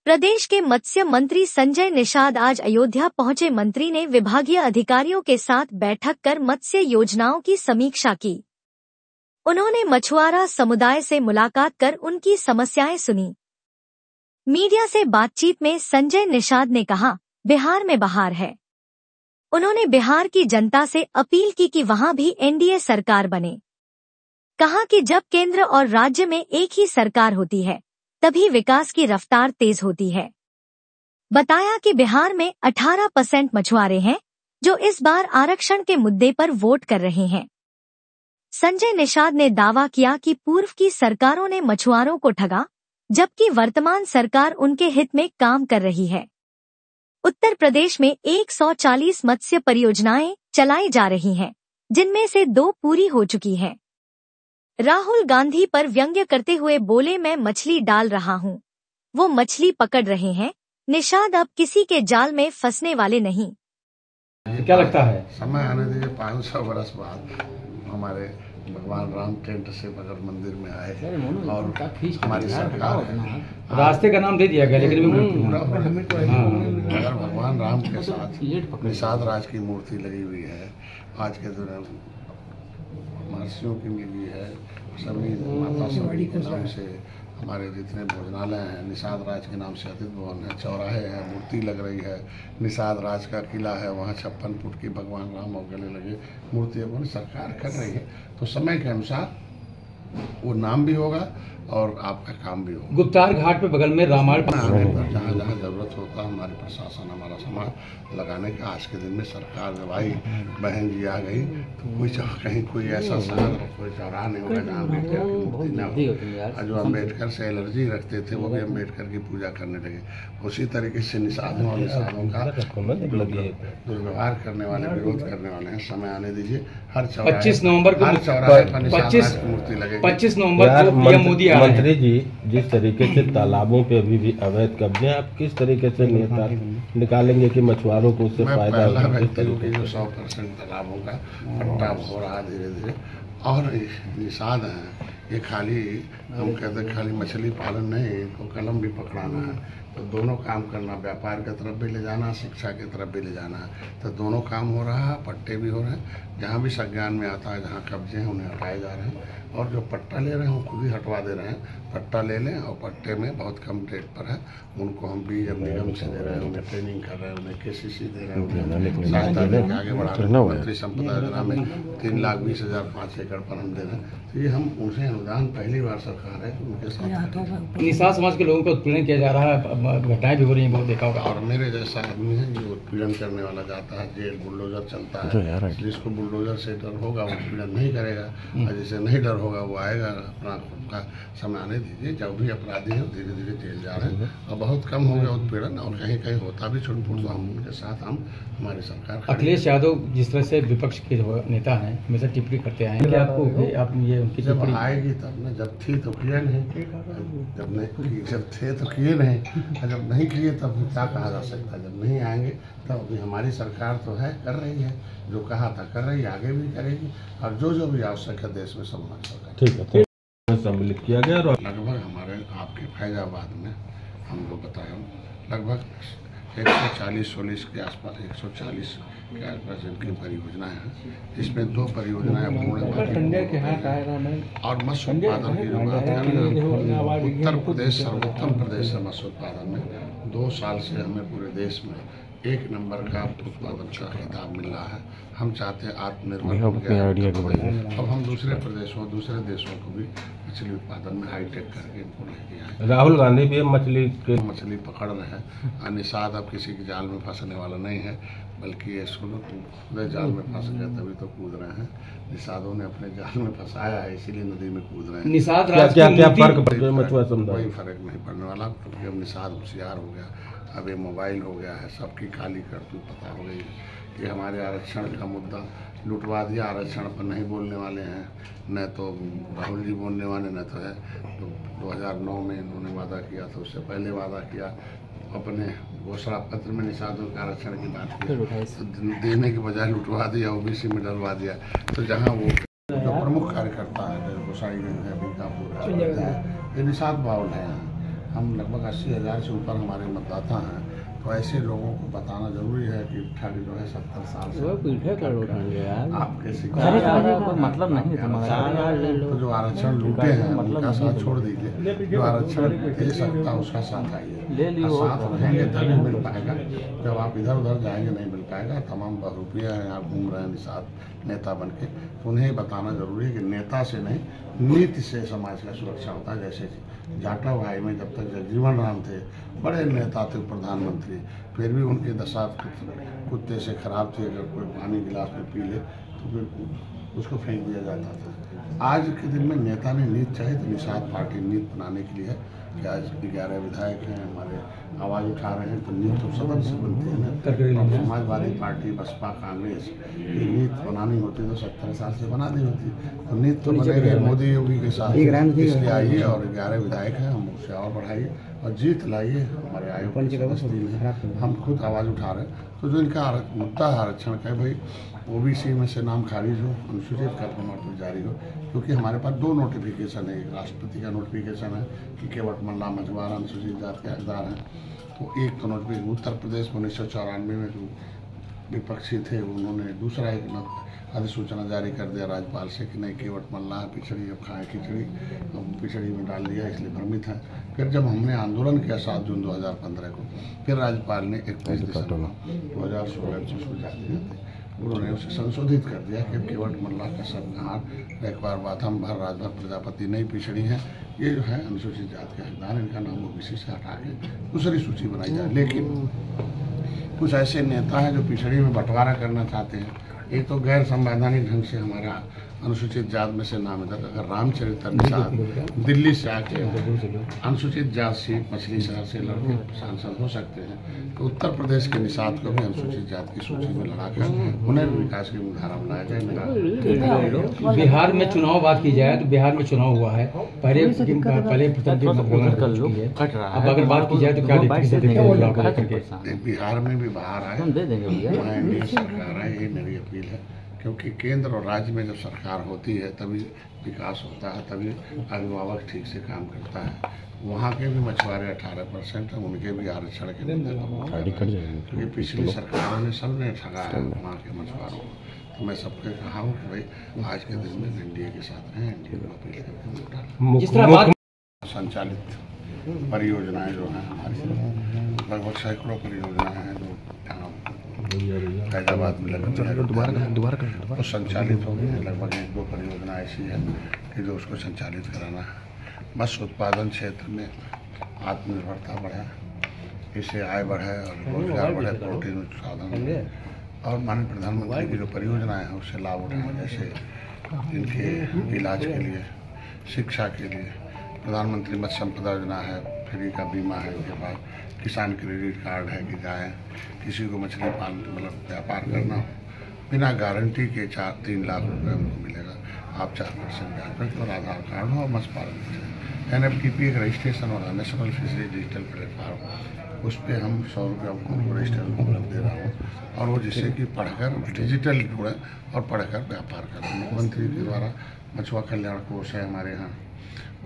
प्रदेश के मत्स्य मंत्री संजय निषाद आज अयोध्या पहुंचे। मंत्री ने विभागीय अधिकारियों के साथ बैठक कर मत्स्य योजनाओं की समीक्षा की। उन्होंने मछुआरा समुदाय से मुलाकात कर उनकी समस्याएं सुनी। मीडिया से बातचीत में संजय निषाद ने कहा, बिहार में बहार है। उन्होंने बिहार की जनता से अपील की कि वहां भी एनडीए सरकार बने। कहा कि जब केंद्र और राज्य में एक ही सरकार होती है तभी विकास की रफ्तार तेज होती है। बताया कि बिहार में 18% मछुआरे हैं जो इस बार आरक्षण के मुद्दे पर वोट कर रहे हैं। संजय निषाद ने दावा किया कि पूर्व की सरकारों ने मछुआरों को ठगा, जबकि वर्तमान सरकार उनके हित में काम कर रही है। उत्तर प्रदेश में 140 मत्स्य परियोजनाएं चलाई जा रही हैं, जिनमें से 2 पूरी हो चुकी हैं। राहुल गांधी पर व्यंग्य करते हुए बोले, मैं मछली डाल रहा हूं, वो मछली पकड़ रहे हैं। निषाद अब किसी के जाल में फंसने वाले नहीं। क्या लगता है समय आने दीजिए। 500 वर्ष बाद हमारे भगवान राम टेंट से बगल मंदिर में आए और हमारी सरकार रास्ते का नाम दे दिया गया, लेकिन अगर भगवान राम के साथ निषाद राज की मूर्ति लगी हुई है, आज के दौरान महर्षियों की मिली है, सभी माता सभी के नाम से हमारे जितने भोजनालय हैं, निषाद राज के नाम से अतिथि भवन है, चौराहे हैं, मूर्ति लग रही है, निषाद राज का किला है, वहाँ 56 फुट की भगवान राम और गले लगे मूर्ति अपन सरकार कर रही है। तो समय के अनुसार वो नाम भी होगा और आपका काम भी होगा। गुप्तार घाट पे बगल में रामायण आने पर जहाँ जहाँ जरूरत होता है हमारे प्रशासन हमारा समाज लगाने का। आज के दिन में सरकार जब आई, बहन जी आ गई, तो कोई कहीं कोई ऐसा शहर कोई चौराहा नहीं होगा जहाँ अम्बेडकर की मूर्ति न हो। जो अम्बेडकर से एलर्जी रखते थे वो भी अम्बेडकर की पूजा करने लगे। उसी तरीके से निषादों और निषादों का दुर्व्यवहार करने वाले, विरोध करने वाले हैं। समय आने दीजिए। हर 25 नवंबर को हर चौराहे पर निषाद राज की मूर्ति लगेगी। 25 नवंबर को पीएम मोदी मंत्री जी, जिस तरीके से तालाबों पे अभी भी अवैध कब्जे, आप किस तरीके से निकालेंगे कि मछुआरों को उससे फायदा हो? जो 100% तालाबों का पट्टा हो रहा है धीरे धीरे, और निषाद हैं ये खाली हम कहते हैं खाली मछली पालन नहीं, इनको कलम भी पकड़ाना है। तो दोनों काम करना, व्यापार की तरफ भी ले जाना, शिक्षा की तरफ भी ले जाना है। तो दोनों काम हो रहा है, पट्टे भी हो रहे हैं। जहाँ भी संज्ञान में आता है, जहाँ कब्जे हैं उन्हें हटाए जा रहे हैं, और जो पट्टा ले रहे हैं उनको भी हटवा दे रहे हैं। पट्टा ले लें और पट्टे में बहुत कम रेट पर है, उनको हम बीज निगम से दे रहे हैं, उन्हें ट्रेनिंग कर रहे हैं, उन्हें केसीसी दे रहे हैं, उन्हें सहायता देकर आगे बढ़ा रहे हैं। मंत्री संपदा योजना में 3,20,000 5 एकड़ पर हम दे रहे हैं। तो ये हम उनसे अनुदान पहली बार सरकार है उनके साथ। निषाद समाज के लोगों का उत्पीड़न किया जा रहा है, घटनाएं भी हो रही हैं, बहुत देखा होगा। और मेरे जैसा आदमी है जो उत्पीड़न करने वाला जाता है, जेल बुलडोजर चलता है, जिसको बुलडोजर से डर होगा वो उत्पीड़न नहीं करेगा, और जिसे नहीं डर होगा वो आएगा। अपना खुद का समय आने दीजिए। जब भी अपराधी हैं धीरे धीरे जेल जा रहे हैं, और बहुत कम हो गया उत्पीड़न, और कहीं कहीं होता भी छोट फूट, तो हम उनके साथ हमारी सरकार। अखिलेश यादव जिस तरह से विपक्ष के नेता हैं, हमेशा टिप्पणी करते आए हैं, आपको आप ये उनकी जब आएगी तब न, जब थी तो किया नहीं, जब थे तो किए नहीं, और जब नहीं किए तब क्या कहा जा सकता है। जब नहीं आएंगे तब अभी हमारी सरकार तो है, कर रही है, जो कहा था कर रही है, आगे भी करेगी, और जो भी आवश्यक है देश में सब हमारी सरकार। ठीक है, सम्मिलित किया गया। और लगभग हमारे आपके फैजाबाद में हम लोग बताए लगभग 140 के आसपास, 140 के आसपास इनकी परियोजनाएं हैं। इसमें 2 परियोजनाएं पूर्ण और मत्स्य उत्पादन की जो बात करें, उत्तर प्रदेश सर्वोत्तम प्रदेश है मत्स्य उत्पादन में। 2 साल से हमें पूरे देश में 1 नंबर का उत्पादन का खिताब मिल रहा है। हम चाहते हैं आत्मनिर्भर। अब हम दूसरे प्रदेशों, दूसरे देशों को भी मछली उत्पादन में हाईटेक करके इनको लेके आए। राहुल गांधी भी मछली पकड़ रहे हैं। निषाद अब किसी के जाल में फंसने वाला नहीं है, बल्कि ये खुद जाल में फंस गए तभी तो कूद रहे हैं। निषादों ने अपने जाल में फंसाया है, इसीलिए नदी में कूद रहे हैं। निषाद क्या फर्क कोई फर्क नहीं पड़ने वाला, क्योंकि अब निषाद होशियार हो गया। अब ये मोबाइल हो गया है, सबकी काली करतूत पता हो गई है। ये हमारे आरक्षण का मुद्दा लुटवा दिया, आरक्षण पर नहीं बोलने वाले हैं, न तो राहुल जी बोलने वाले, न तो है। तो 2009 में इन्होंने वादा किया था, उससे पहले वादा किया, अपने घोषणा पत्र में निषादों के आरक्षण की बात की, तो देने के बजाय लुटवा दिया, ओबीसी में डलवा दिया। तो जहाँ वो जो प्रमुख कार्यकर्ता है, गोसाईगंज है, बीकापुर है, ये निषाद बाउल है यहाँ। हम लगभग 80,000 से ऊपर हमारे मतदाता हैं, तो ऐसे लोगों को बताना जरूरी है कि ठाकुर जो है 70 साल से आपके मतलब नहीं तो जो आरक्षण लूटे हैं उनका साथ छोड़ दीजिए, जो आरक्षण दे सकता उसका साथ आइए, साथ रहेंगे तभी मिल पाएगा। जब आप इधर उधर जाएंगे नहीं मिल पाएगा। तमाम बहरूपिया हैं यहाँ घूम रहे हैं निषाद नेता बन के, तो उन्हें बताना जरूरी है कि नेता से नहीं नीति से समाज का सुरक्षा होता है। जैसे जाटा भाई में जब तक जगजीवन राम थे, बड़े नेता थे प्रधानमंत्री, फिर भी उनकी दशा कुत्ते से खराब थी। अगर कोई पानी गिलास में पी ले तो फिर उसको फेंक दिया जाता था। आज के दिन में नेता ने नीति चाहिए, तो निषाद पार्टी नीति बनाने के लिए है कि आज 11 विधायक हैं हमारे आवाज़ उठा रहे हैं, तो नीति तो सदन से बनती है ना। समाजवादी पार्टी, बसपा, कांग्रेस की नीति बनानी होती तो 70 साल से बना दी होती, तो नीति तो बनेगी मोदी योगी के साथ। इसलिए आइए और 11 विधायक हैं, हम उससे और बढ़ाइए और जीत लाइए। हमारे आयोग की हम खुद आवाज़ उठा रहे हैं। तो जो इनका मुद्दा है आरक्षण का, भाई ओबीसी में से नाम खारिज हो, अनुसूचित का प्रमाण जारी हो, क्योंकि हमारे पास 2 नोटिफिकेशन है। एक राष्ट्रपति का नोटिफिकेशन है कि केवट मल्ला मछुआरा अनुसूचित जाति के हकदार हैं, तो एक तो नोटिफिकेशन उत्तर प्रदेश में 1994 में जो विपक्षी थे उन्होंने दूसरा एक अधिसूचना जारी कर दिया राज्यपाल से कि नहीं केवट मल्ला पिछड़ी अब खाए खिचड़ी, अब पिछड़ी में डाल दिया, इसलिए भ्रमित है। फिर जब हमने आंदोलन किया 7 जून 2015 को, फिर राज्यपाल ने 31 दिसंबर 2016 को उसको जारी थे, उन्होंने उसे संशोधित कर दिया कि केवट मल्ला का सबकहार एक बार बाथम भर राजभर प्रजापति नई पिछड़ी हैं, ये जो है अनुसूचित जाति के हकदार, इनका नाम ओबीसी से हटा के दूसरी सूची बनाई जाए। लेकिन कुछ ऐसे नेता हैं जो पिछड़ी में बंटवारा करना चाहते हैं। एक तो गैर संवैधानिक ढंग से हमारा अनुसूचित जात में से नाम है। अगर रामचरित्र निषाद दिल्ली से आके अनुसूचित जात से मछली शहर से लड़के सांसद हो सकते हैं, तो उत्तर प्रदेश के निषाद को भी अनुसूचित जात की सूची में लगाकर उन्हें विकास की मुधारा बनाया जाए। बिहार में चुनाव बात की जाए तो बिहार में चुनाव हुआ है, पहले प्रथम अब अगर बात की जाए तो क्या बिहार में भी बाहर आए, वहाँ एनडीए सरकार है, ये मेरी अपील है। क्योंकि केंद्र और राज्य में जब सरकार होती है तभी विकास होता है, तभी अभिभावक ठीक से काम करता है। वहाँ के भी मछुआरे 18% हैं, उनके भी आरक्षण के मुद्दे पिछली सरकारों ने सबने ठगा है वहाँ के मछुआरों को। तो मैं सबके कहा हूँ कि भाई आज के दिन में एनडीए के साथ रहें, एनडीए को अपील करके संचालित परियोजनाएं जो हैं हमारी लगभग सैकड़ों परियोजनाएं हैं जो हैदराबाद में लगभग तो संचालित हो गई। लगभग 1-2 परियोजना ऐसी है कि जो उसको संचालित कराना है। मत्स्य उत्पादन क्षेत्र में आत्मनिर्भरता बढ़े, इससे आय बढ़े और रोजगार बढ़े, प्रोटीन उत्पादन और माननीय प्रधानमंत्री की जो परियोजनाएं हैं उससे लाभ उठाएं। जैसे इनके इलाज के लिए, शिक्षा के लिए प्रधानमंत्री मत्स्य संपदा योजना है, फ्री का बीमा है, उनके पास किसान क्रेडिट कार्ड है कि जाए किसी को मछली पालन मतलब व्यापार करना हो बिना गारंटी के 3 लाख रुपये उनको मिलेगा। आप 4% ब्याज पर और आधार कार्ड हो और मत्स्य पालन NFTP एक रजिस्ट्रेशन हो रहा है, नेशनल फिशरी डिजिटल प्लेटफॉर्म, उस पर हम 100 रुपये उनको रजिस्टर दे रहा हूँ और वो जिससे कि पढ़कर डिजिटल जुड़े और पढ़कर व्यापार करें। मुख्यमंत्री के द्वारा मछुआ कल्याण कोष है हमारे यहाँ,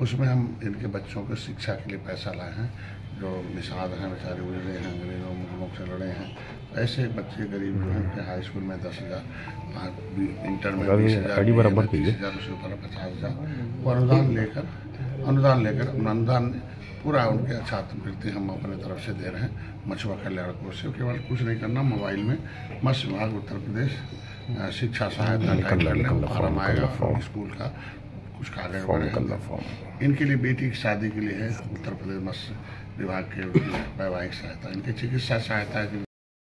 उसमें हम इनके बच्चों को शिक्षा के लिए पैसा लाए हैं। जो निषाद हैं बेचारे उजड़े हैं, अंग्रेजों मुगलों से लड़े हैं, ऐसे बच्चे गरीब जो हैं उनके हाई स्कूल में 10,000, इंटर में 20,000, 30,000 उसके ऊपर 50,000 वो अनुदान लेकर अनुदान पूरा उनके छात्रवृत्ति हम अपने तरफ से दे रहे हैं मछुआ कल्याण कोष से। केवल कुछ नहीं करना, मोबाइल में मत्स्य विभाग उत्तर प्रदेश शिक्षा सहायता टाइप कर लें, फॉर्म आएगा स्कूल का, कुछ कागज बने। इनके लिए बेटी की शादी के लिए है उत्तर प्रदेश मत्स्य विभाग के वैवाहिक सहायता, इनकी चिकित्सा सहायता